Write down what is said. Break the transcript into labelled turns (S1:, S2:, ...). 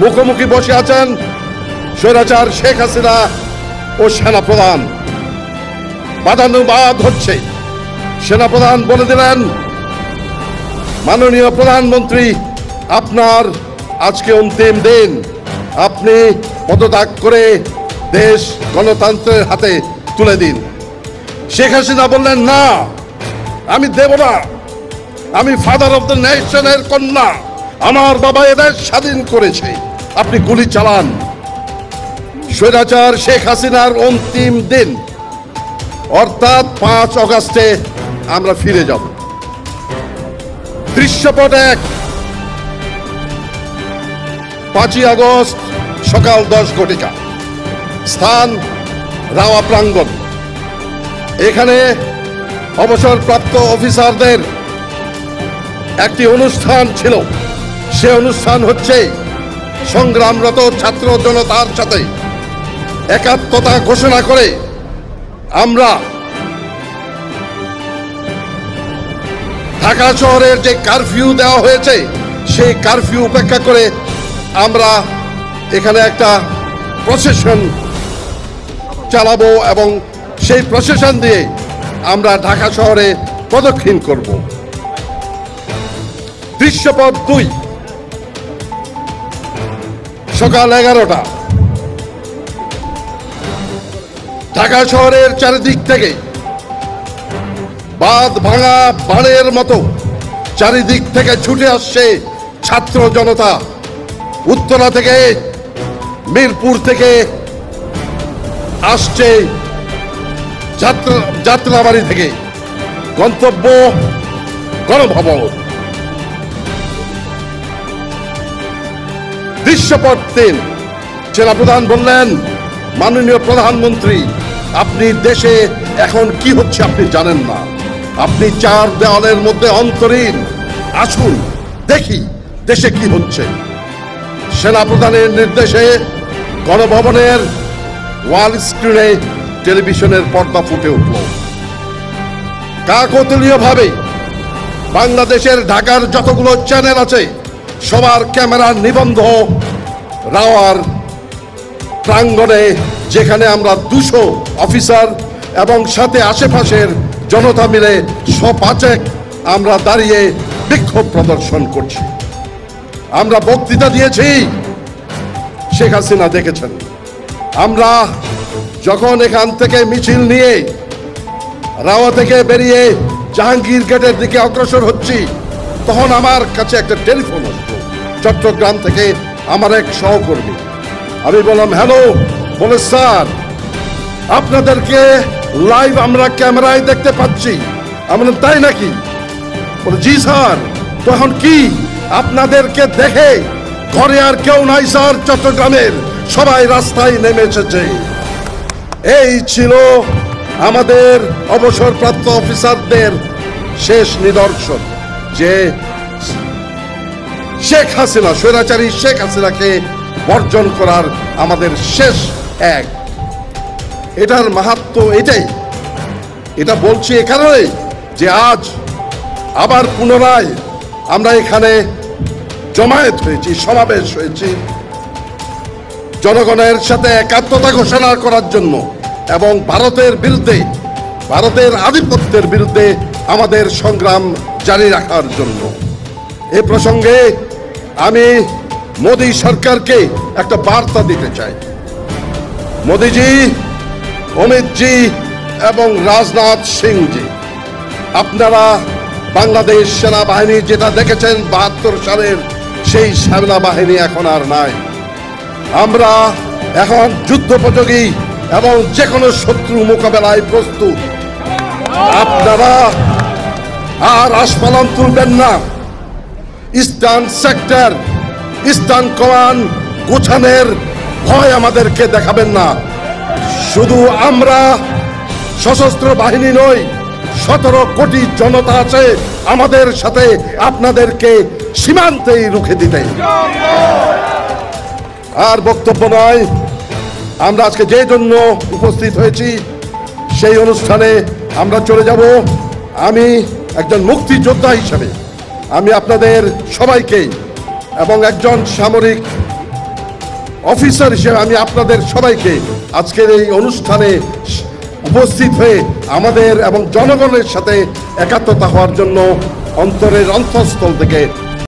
S1: মুখোমুখি বসে আছেন স্বৈরাচার শেখ হাসিনা ও সেনাপ্রধান। বাদানুবাদ হচ্ছে। সেনাপ্রধান বলে দিলেন, মাননীয় প্রধানমন্ত্রী, আপনার আজকে অন্তিম দিন, আপনি পদত্যাগ করে দেশ গণতন্ত্রের হাতে তুলে দিন। শেখ হাসিনা বললেন, না, আমি দেব না, আমি ফাদার অফ দ্য নেশনের কন্যা, আমার বাবা এদেশ স্বাধীন করেছে, আপনি গুলি চালান। স্বৈরাচার শেখ হাসিনার অন্তিম দিন অর্থাৎ 5 অগাস্টে আমরা ফিরে যাব। দৃশ্যপট 1, 5ই আগস্ট সকাল 10 ঘটিকা, স্থান রাওয়া প্রাঙ্গণ। এখানে অবসরপ্রাপ্ত অফিসারদের একটি অনুষ্ঠান ছিল। সে অনুষ্ঠান হচ্ছে সংগ্রামরত ছাত্র জনতার সাথে একাত্মতা ঘোষণা করে আমরা ঢাকা শহরের যে কারফিউ দেওয়া হয়েছে সেই কারফিউ উপেক্ষা করে আমরা এখানে একটা প্রসেশন চালাবো এবং সেই প্রসেশন দিয়ে আমরা ঢাকা শহরে প্রদক্ষিণ করব। দৃশ্যপট 2, সকাল 11টা। ঢাকা শহরের চারিদিক থেকে বাঁধ ভাঙা বাণের মতো চারিদিক থেকে ছুটে আসছে ছাত্র জনতা। উত্তরা থেকে, মিরপুর থেকে আসছে যাত্রাবাড়ি থেকে, গন্তব্য গণভবন। দৃশ্যপট 3, সেনাপ্রধান বললেন, মাননীয় প্রধানমন্ত্রী, আপনি দেশে এখন কি হচ্ছে আপনি জানেন না, আপনি 4 দেওয়ালের মধ্যে অন্তরীণ, আসুন দেখি দেশে কি হচ্ছে। সেনাপ্রধানের নির্দেশে গণভবনের ওয়াল স্ক্রিনে টেলিভিশনের পর্দা ফুটে উঠল। কাকতালীয় ভাবে বাংলাদেশের ঢাকার যতগুলো চ্যানেল আছে সবার ক্যামেরার নিবন্ধ রাওয়ার প্রাঙ্গণে, যেখানে আমরা 200 অফিসার এবং সাথে আশেপাশের জনতা মিলে 105 আমরা দাঁড়িয়ে বিক্ষোভ প্রদর্শন করছি। আমরা বক্তৃতা দিয়েছি, শেখ হাসিনা দেখেছেন। আমরা যখন এখান থেকে মিছিল নিয়ে রাওয়া থেকে বেরিয়ে জাহাঙ্গীর গেটের দিকে অগ্রসর হচ্ছি, তখন আমার কাছে একটা টেলিফোন আসলো চট্টগ্রাম থেকে আমার এক সহকর্মী। আমি বললাম, হ্যালো। বলে, স্যার, আপনাদেরকে লাইভ আমরা ক্যামেরায় দেখতে পাচ্ছি। আমি বললাম, তাই নাকি? বলে, জি স্যার। তখন কি আপনাদেরকে দেখে ঘরে আর কেউ নাই স্যার, চট্টগ্রামের সবাই রাস্তায় নেমে এসেছে। এই ছিল আমাদের অবসরপ্রাপ্ত অফিসারদের শেষ নিদর্শন যে শেখ হাসিনা, স্বৈরাচারী শেখ হাসিনাকে বর্জন করার আমাদের শেষ এক। এটার মাহাত্ম্য এটাই। এটা বলছি এ কারণে যে আজ আবার পুনরায় আমরা এখানে জমায়েত হয়েছি, সমাবেশ হয়েছি জনগণের সাথে একাত্মতা ঘোষণা করার জন্য এবং ভারতের বিরুদ্ধে, ভারতের আধিপত্যের বিরুদ্ধে আমাদের সংগ্রাম জারি রাখার জন্য। এ প্রসঙ্গে আমি মোদী সরকারকে একটা বার্তা দিতে চাই। মোদীজি, অমিতজি এবং রাজনাথ সিংজি, আপনারা বাংলাদেশ সেনাবাহিনী যেটা দেখেছেন 72 সালের সেই সেনাবাহিনী এখন আর নাই। আমরা এখন যুদ্ধোপযোগী এবং যে কোনো শত্রু মোকাবেলায় প্রস্তুত। আপনারা আর আস্ফালন তুলবেন না। ইস্টার্ন সেক্টর, ইস্টার্ন কমান্ড গোছানোর ভয় আমাদেরকে দেখাবেন না। শুধু আমরা সশস্ত্র বাহিনী নই, 17 কোটি জনতা আছে আমাদের সাথে, আপনাদেরকে সীমান্তেই রুখে দিতে। আর বক্তব্য নয়, আমরা আজকে যে জন্য উপস্থিত হয়েছি সেই অনুষ্ঠানে আমরা চলে যাব। আমি একজন মুক্তিযোদ্ধা হিসেবে আমি আপনাদের সবাইকে এবং একজন সামরিক অফিসার হিসেবে আমি আপনাদের সবাইকে আজকের এই অনুষ্ঠানে উপস্থিত হয়ে আমাদের এবং জনগণের সাথে একাত্মতা হওয়ার জন্য অন্তরের অন্তঃস্থল থেকে